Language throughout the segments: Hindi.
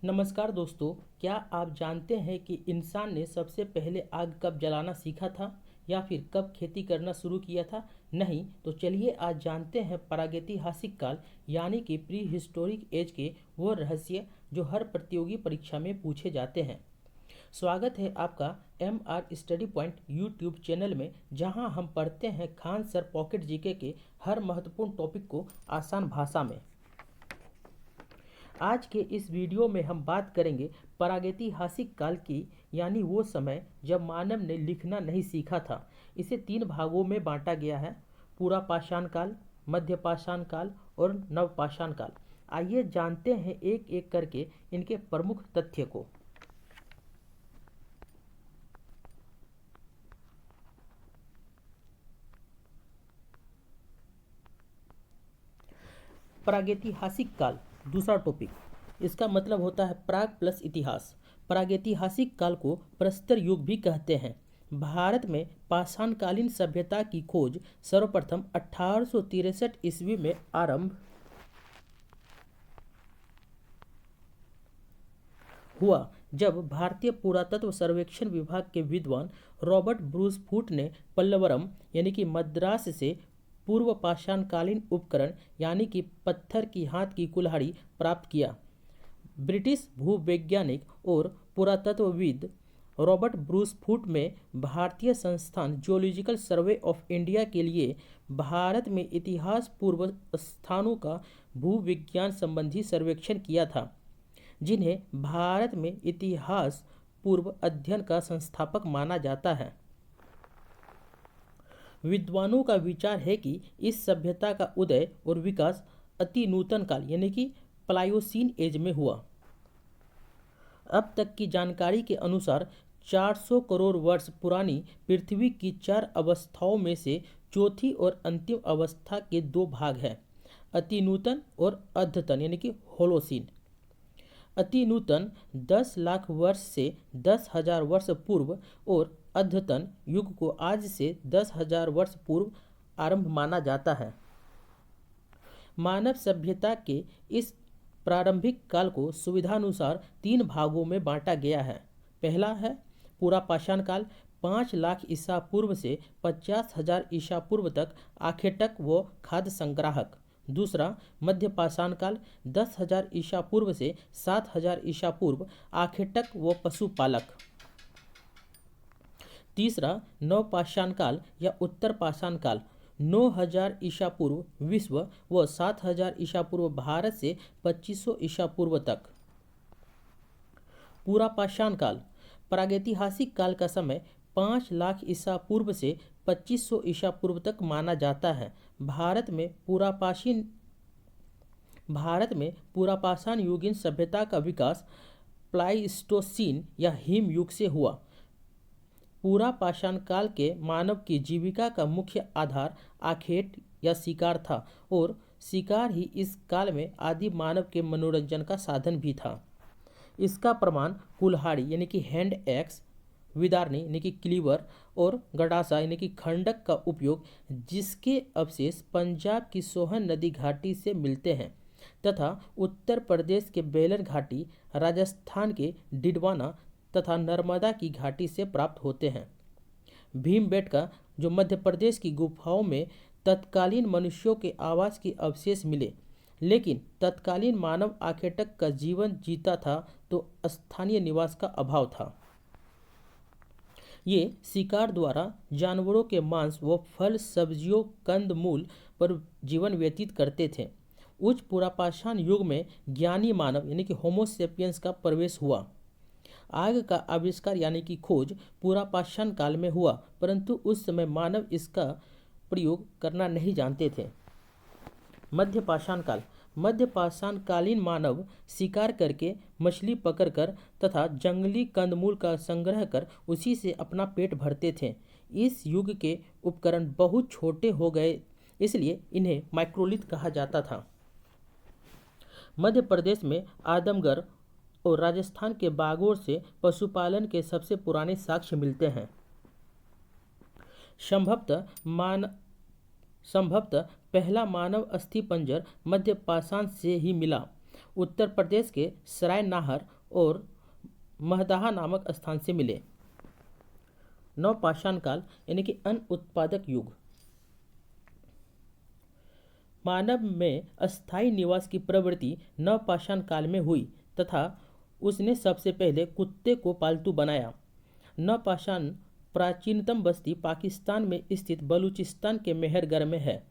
नमस्कार दोस्तों। क्या आप जानते हैं कि इंसान ने सबसे पहले आग कब जलाना सीखा था या फिर कब खेती करना शुरू किया था? नहीं तो चलिए आज जानते हैं प्रागैतिहासिक काल यानी कि प्री हिस्टोरिक एज के वो रहस्य जो हर प्रतियोगी परीक्षा में पूछे जाते हैं। स्वागत है आपका MR study point YouTube channel में, जहां हम पढ़ते हैं खान सर पॉकेट जीके के हर महत्वपूर्ण टॉपिक को आसान भाषा में। आज के इस वीडियो में हम बात करेंगे प्रागैतिहासिक काल की, यानी वो समय जब मानव ने लिखना नहीं सीखा था। इसे 3 भागों में बांटा गया है: पूरा पाषाण काल, मध्य पाषाण काल और नवपाषाण काल। आइए जानते हैं एक एक करके इनके प्रमुख तथ्य को। प्रागैतिहासिक काल दूसरा टॉपिक, इसका मतलब होता है प्राग प्लस इतिहास। प्रागैतिहासिक काल को प्रस्तर युग भी कहते हैं। भारत में पाषाणकालीन सभ्यता की खोज सर्वप्रथम 1863 ईस्वी में आरंभ हुआ, जब भारतीय पुरातत्व सर्वेक्षण विभाग के विद्वान रॉबर्ट ब्रूस फूट ने पल्लवरम यानी कि मद्रास से पूर्व पाषाणकालीन उपकरण यानी कि पत्थर की हाथ की कुल्हाड़ी प्राप्त किया। ब्रिटिश भूवैज्ञानिक और पुरातत्वविद रॉबर्ट ब्रूस फूट में भारतीय संस्थान जियोलॉजिकल सर्वे ऑफ इंडिया के लिए भारत में इतिहास पूर्व स्थानों का भूविज्ञान संबंधी सर्वेक्षण किया था, जिन्हें भारत में इतिहास पूर्व अध्ययन का संस्थापक माना जाता है। विद्वानों का विचार है कि इस सभ्यता का उदय और विकास अति नूतन काल यानी कि प्लायोसीन एज में हुआ। अब तक की जानकारी के अनुसार 400 करोड़ वर्ष पुरानी पृथ्वी की 4 अवस्थाओं में से चौथी और अंतिम अवस्था के 2 भाग हैं: अति नूतन और अद्यतन यानी कि होलोसीन। अति नूतन 10 लाख वर्ष से 10,000 वर्ष पूर्व और अद्यतन युग को आज से 10,000 वर्ष पूर्व आरंभ माना जाता है। मानव सभ्यता के इस प्रारंभिक काल को सुविधानुसार 3 भागों में बांटा गया है। पहला है पूरा पाषाण काल, 5 लाख ईसा पूर्व से 50,000 ईसा पूर्व तक आखेटक व खाद्य संग्राहक। दूसरा मध्य पाषाण काल, 10,000 ईसा पूर्व से 7,000 ईसा पूर्व आखेटक व पशुपालक। तीसरा नवपाषाण काल या उत्तर पाषाण काल, 9,000 ईसा पूर्व विश्व व 7,000 ईसा पूर्व भारत से 2500 ईसा पूर्व तक। पूरा पाषाण काल प्रागैतिहासिक काल का समय 5 लाख ईसा पूर्व से 2500 ईसा पूर्व तक माना जाता है। भारत में पुरापाषाण युगीन सभ्यता का विकास प्लाइस्टोसीन या हिम युग से हुआ। पूरा पाषाण काल के मानव की जीविका का मुख्य आधार आखेट या शिकार था और शिकार ही इस काल में आदि मानव के मनोरंजन का साधन भी था। इसका प्रमाण कुल्हाड़ी यानी कि हैंड एक्स, विदारनी यानी कि क्लीवर और गडासा यानी कि खंडक का उपयोग, जिसके अवशेष पंजाब की सोहन नदी घाटी से मिलते हैं तथा उत्तर प्रदेश के बेलर घाटी, राजस्थान के डिडवाना तथा नर्मदा की घाटी से प्राप्त होते हैं। भीमबेटका जो मध्य प्रदेश की गुफाओं में तत्कालीन मनुष्यों के आवास के अवशेष मिले, लेकिन तत्कालीन मानव आखेटक का जीवन जीता था तो स्थानीय निवास का अभाव था। ये शिकार द्वारा जानवरों के मांस व फल सब्जियों कंद मूल पर जीवन व्यतीत करते थे। उच्च पुरापाषाण युग में ज्ञानी मानव यानी कि होमो सेपियंस का प्रवेश हुआ। आग का आविष्कार यानी कि खोज पुरापाषाण काल में हुआ, परंतु उस समय मानव इसका प्रयोग करना नहीं जानते थे। मध्य पाषाण काल, मध्य पाषाण कालीन मानव शिकार करके, मछली पकड़कर तथा जंगली कंदमूल का संग्रह कर उसी से अपना पेट भरते थे। इस युग के उपकरण बहुत छोटे हो गए, इसलिए इन्हें माइक्रोलिथ कहा जाता था। मध्य प्रदेश में आदमगढ़ और राजस्थान के बागोर से पशुपालन के सबसे पुराने साक्ष्य मिलते हैं। संभवतः पहला मानव अस्थिपंजर मध्य पाषाण से ही मिला। उत्तर प्रदेश के सराय नाहर और महदाहा नामक स्थान से मिले। नवपाषाण काल यानी कि अन्न उत्पादक युग। मानव में अस्थायी निवास की प्रवृत्ति नवपाषाण काल में हुई तथा उसने सबसे पहले कुत्ते को पालतू बनाया। नवपाषाण प्राचीनतम बस्ती पाकिस्तान में स्थित बलूचिस्तान के मेहरगढ़ में है।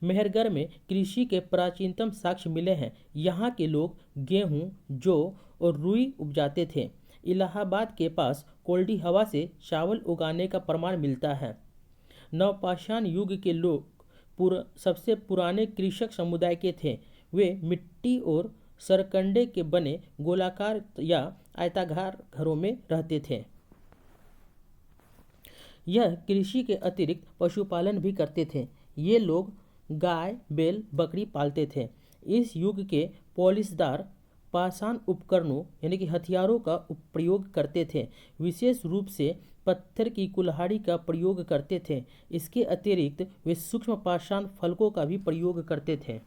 मेहरगढ़ में कृषि के प्राचीनतम साक्ष्य मिले हैं। यहाँ के लोग गेहूँ, जौ और रुई उपजाते थे। इलाहाबाद के पास कोल्डी हवा से चावल उगाने का प्रमाण मिलता है। नवपाषाण युग के लोग सबसे पुराने कृषक समुदाय के थे। वे मिट्टी और सरकंडे के बने गोलाकार या आयताकार घरों में रहते थे। यह कृषि के अतिरिक्त पशुपालन भी करते थे। ये लोग गाय, बैल, बकरी पालते थे। इस युग के पॉलिशदार पाषाण उपकरणों यानी कि हथियारों का प्रयोग करते थे। विशेष रूप से पत्थर की कुल्हाड़ी का प्रयोग करते थे। इसके अतिरिक्त वे सूक्ष्म पाषाण फलकों का भी प्रयोग करते थे।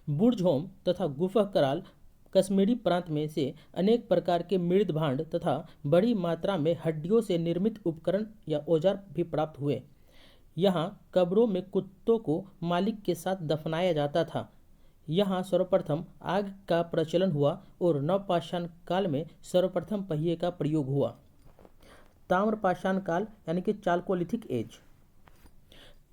बुर्जहोम तथा गुफा कराल कश्मीरी प्रांत में से अनेक प्रकार के मृद भांड तथा बड़ी मात्रा में हड्डियों से निर्मित उपकरण या औजार भी प्राप्त हुए। यहाँ कब्रों में कुत्तों को मालिक के साथ दफनाया जाता था। यहाँ सर्वप्रथम आग का प्रचलन हुआ और नवपाषाण काल में सर्वप्रथम पहिए का प्रयोग हुआ। ताम्रपाषाण काल यानी कि चाल्कोलिथिक एज।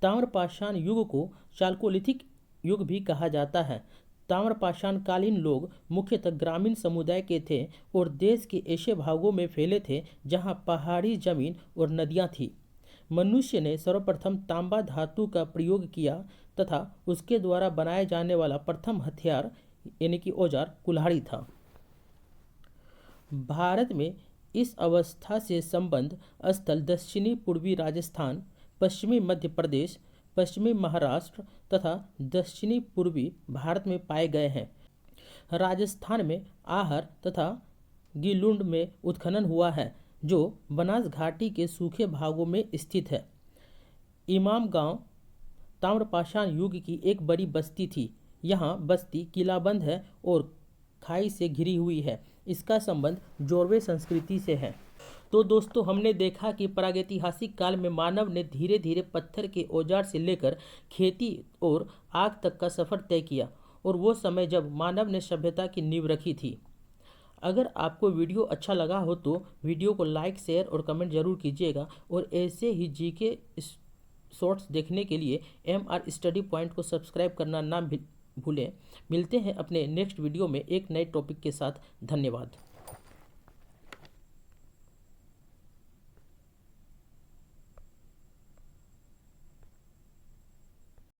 ताम्रपाषाण युग को चाल्कोलिथिक युग भी कहा जाता है। ताम्रपाषाण कालीन लोग मुख्यतः ग्रामीण समुदाय के थे और देश के ऐसे भागों में फैले थे जहां पहाड़ी जमीन और नदियां थीं। मनुष्य ने सर्वप्रथम तांबा धातु का प्रयोग किया तथा उसके द्वारा बनाए जाने वाला प्रथम हथियार यानी कि औजार कुल्हाड़ी था। भारत में इस अवस्था से संबंध स्थल दक्षिणी पूर्वी राजस्थान, पश्चिमी मध्य प्रदेश, पश्चिमी महाराष्ट्र तथा दक्षिणी पूर्वी भारत में पाए गए हैं। राजस्थान में आहर तथा गिलुंड में उत्खनन हुआ है जो बनास घाटी के सूखे भागों में स्थित है। इमाम गांव ताम्रपाषाण युग की एक बड़ी बस्ती थी। यहाँ बस्ती किलाबंद है और खाई से घिरी हुई है। इसका संबंध जोरवे संस्कृति से है। तो दोस्तों, हमने देखा कि प्रागैतिहासिक काल में मानव ने धीरे धीरे पत्थर के औजार से लेकर खेती और आग तक का सफ़र तय किया और वो समय जब मानव ने सभ्यता की नींव रखी थी। अगर आपको वीडियो अच्छा लगा हो तो वीडियो को लाइक, शेयर और कमेंट जरूर कीजिएगा और ऐसे ही जीके शॉर्ट्स देखने के लिए MR स्टडी पॉइंट को सब्सक्राइब करना ना भूलें। मिलते हैं अपने नेक्स्ट वीडियो में एक नए टॉपिक के साथ। धन्यवाद।